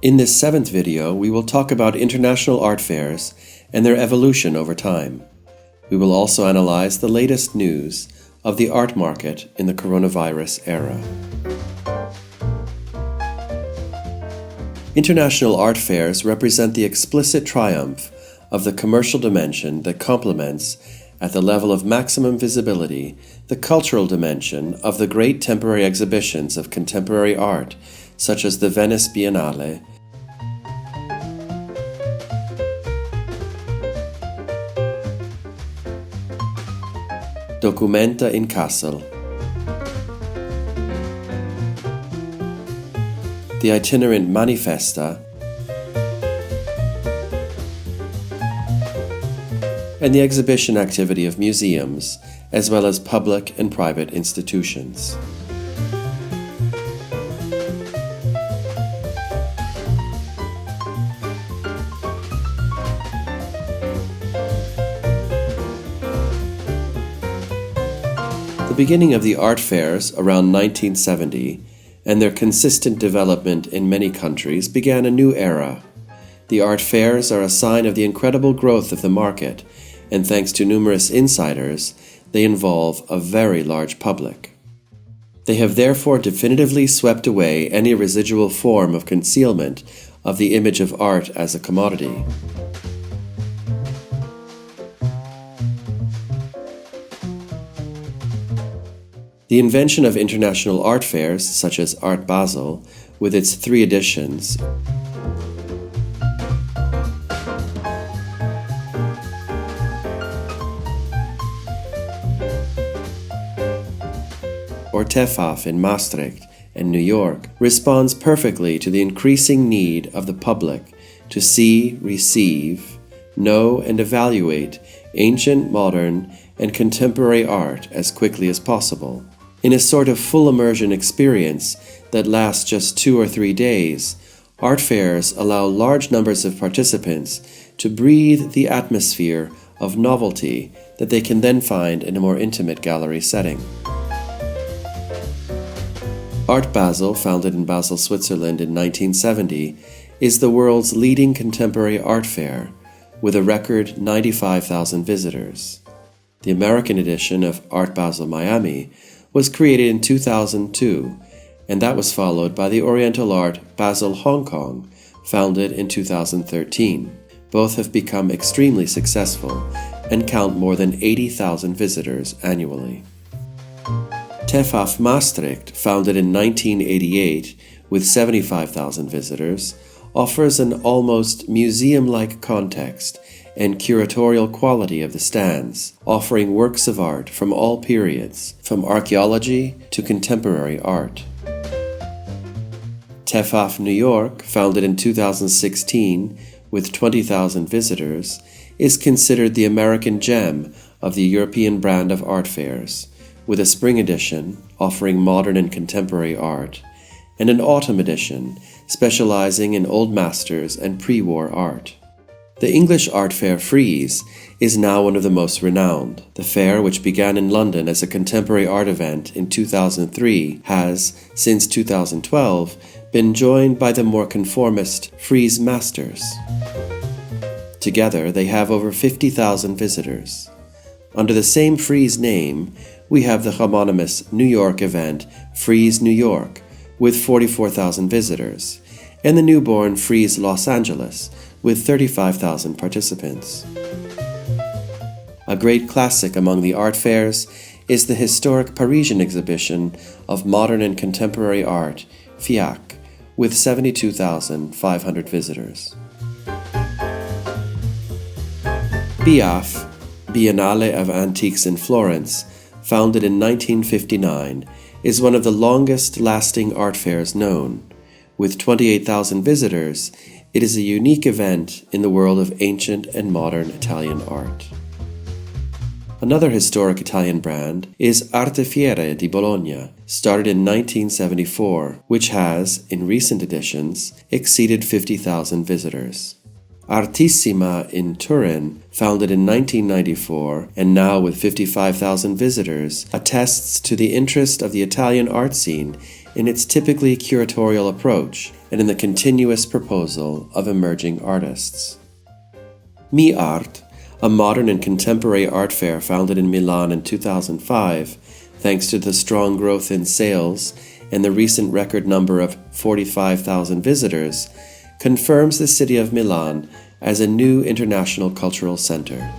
In this 7th video, we will talk about international art fairs and their evolution over time. We will also analyze the latest news of the art market in the coronavirus era. International art fairs represent the explicit triumph of the commercial dimension that complements, at the level of maximum visibility, the cultural dimension of the great temporary exhibitions of contemporary art, such as the Venice Biennale, Documenta in Kassel, the itinerant Manifesta, and the exhibition activity of museums, as well as public and private institutions. The beginning of the art fairs around 1970 and their consistent development in many countries began a new era. The art fairs are a sign of the incredible growth of the market, and thanks to numerous insiders, they involve a very large public. They have therefore definitively swept away any residual form of concealment of the image of art as a commodity. The invention of international art fairs, such as Art Basel, with its 3 editions, or TEFAF in Maastricht and New York, responds perfectly to the increasing need of the public to see, receive, know, and evaluate ancient, modern, and contemporary art as quickly as possible. In a sort of full immersion experience that lasts just 2 or 3 days, art fairs allow large numbers of participants to breathe the atmosphere of novelty that they can then find in a more intimate gallery setting. Art Basel, founded in Basel, Switzerland in 1970, is the world's leading contemporary art fair, with a record 95,000 visitors. The American edition of Art Basel Miami was created in 2002, and that was followed by the Oriental Art Basel Hong Kong, founded in 2013. Both have become extremely successful and count more than 80,000 visitors annually. TEFAF Maastricht, founded in 1988 with 75,000 visitors, offers an almost museum-like context and curatorial quality of the stands, offering works of art from all periods, from archaeology to contemporary art. TEFAF New York, founded in 2016 with 20,000 visitors, is considered the American gem of the European brand of art fairs, with a spring edition offering modern and contemporary art, and an autumn edition specializing in old masters and pre-war art. The English art fair Frieze is now one of the most renowned. The fair, which began in London as a contemporary art event in 2003, has, since 2012, been joined by the more conformist Frieze Masters. Together, they have over 50,000 visitors. Under the same Frieze name, we have the homonymous New York event Frieze New York, with 44,000 visitors, and the newborn Frieze Los Angeles, with 35,000 participants. A great classic among the art fairs is the historic Parisian exhibition of modern and contemporary art, FIAC, with 72,500 visitors. BIAF, Biennale of Antiques in Florence, founded in 1959, is one of the longest-lasting art fairs known. With 28,000 visitors, it is a unique event in the world of ancient and modern Italian art. Another historic Italian brand is Arte Fiere di Bologna, started in 1974, which has, in recent editions, exceeded 50,000 visitors. Artissima in Turin, founded in 1994 and now with 55,000 visitors, attests to the interest of the Italian art scene in its typically curatorial approach and in the continuous proposal of emerging artists. Mi Art, a modern and contemporary art fair founded in Milan in 2005, thanks to the strong growth in sales and the recent record number of 45,000 visitors, confirms the city of Milan as a new international cultural center.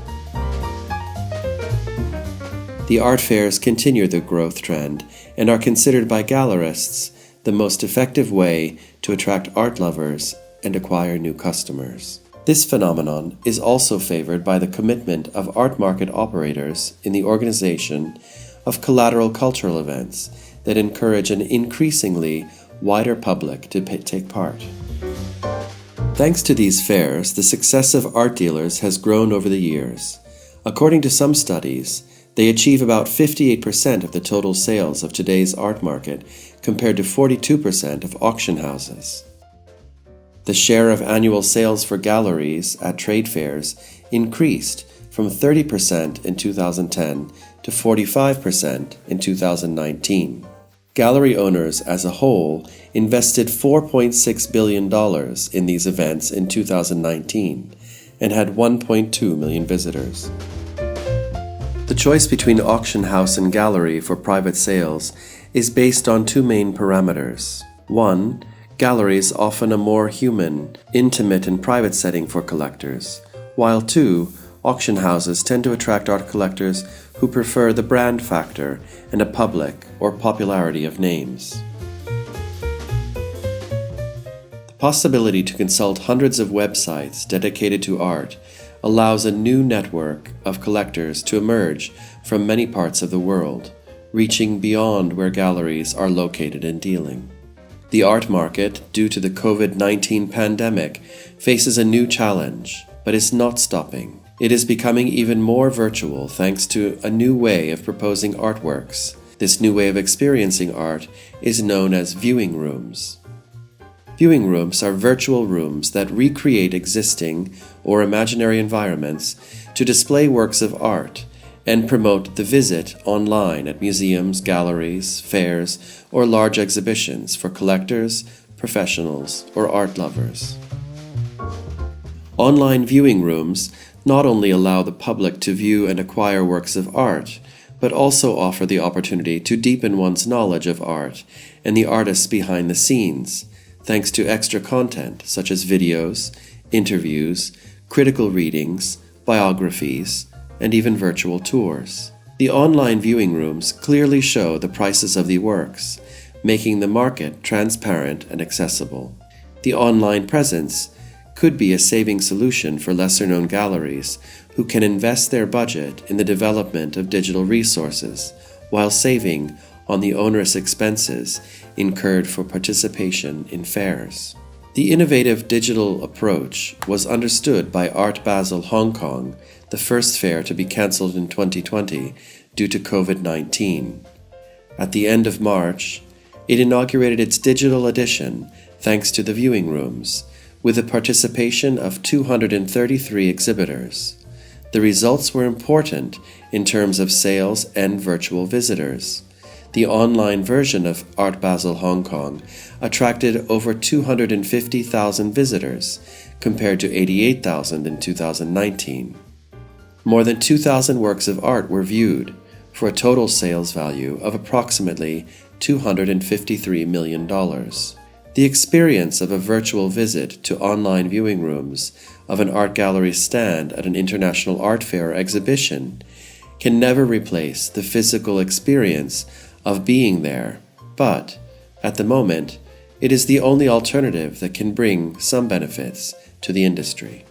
The art fairs continue the growth trend and are considered by gallerists the most effective way to attract art lovers and acquire new customers. This phenomenon is also favored by the commitment of art market operators in the organization of collateral cultural events that encourage an increasingly wider public to take part. Thanks to these fairs, the success of art dealers has grown over the years. According to some studies, they achieve about 58% of the total sales of today's art market, compared to 42% of auction houses. The share of annual sales for galleries at trade fairs increased from 30% in 2010 to 45% in 2019. Gallery owners as a whole invested $4.6 billion in these events in 2019 and had 1.2 million visitors. The choice between auction house and gallery for private sales is based on two main parameters. One, galleries often a more human, intimate and private setting for collectors, while two, auction houses tend to attract art collectors who prefer the brand factor and a public or popularity of names. The possibility to consult hundreds of websites dedicated to art allows a new network of collectors to emerge from many parts of the world, reaching beyond where galleries are located and dealing. The art market, due to the COVID-19 pandemic, faces a new challenge, but is not stopping. It is becoming even more virtual thanks to a new way of proposing artworks. This new way of experiencing art is known as viewing rooms. Viewing rooms are virtual rooms that recreate existing or imaginary environments to display works of art and promote the visit online at museums, galleries, fairs, or large exhibitions for collectors, professionals, or art lovers. Online viewing rooms not only allow the public to view and acquire works of art, but also offer the opportunity to deepen one's knowledge of art and the artists behind the scenes, thanks to extra content such as videos, interviews, critical readings, biographies, and even virtual tours. The online viewing rooms clearly show the prices of the works, making the market transparent and accessible. The online presence could be a saving solution for lesser-known galleries who can invest their budget in the development of digital resources while saving on the onerous expenses incurred for participation in fairs. The innovative digital approach was understood by Art Basel Hong Kong, the first fair to be cancelled in 2020 due to COVID-19. At the end of March, it inaugurated its digital edition thanks to the viewing rooms, with the participation of 233 exhibitors. The results were important in terms of sales and virtual visitors. The online version of Art Basel Hong Kong attracted over 250,000 visitors, compared to 88,000 in 2019. More than 2,000 works of art were viewed, for a total sales value of approximately $253 million. The experience of a virtual visit to online viewing rooms of an art gallery stand at an international art fair or exhibition can never replace the physical experience of being there, but, at the moment, it is the only alternative that can bring some benefits to the industry.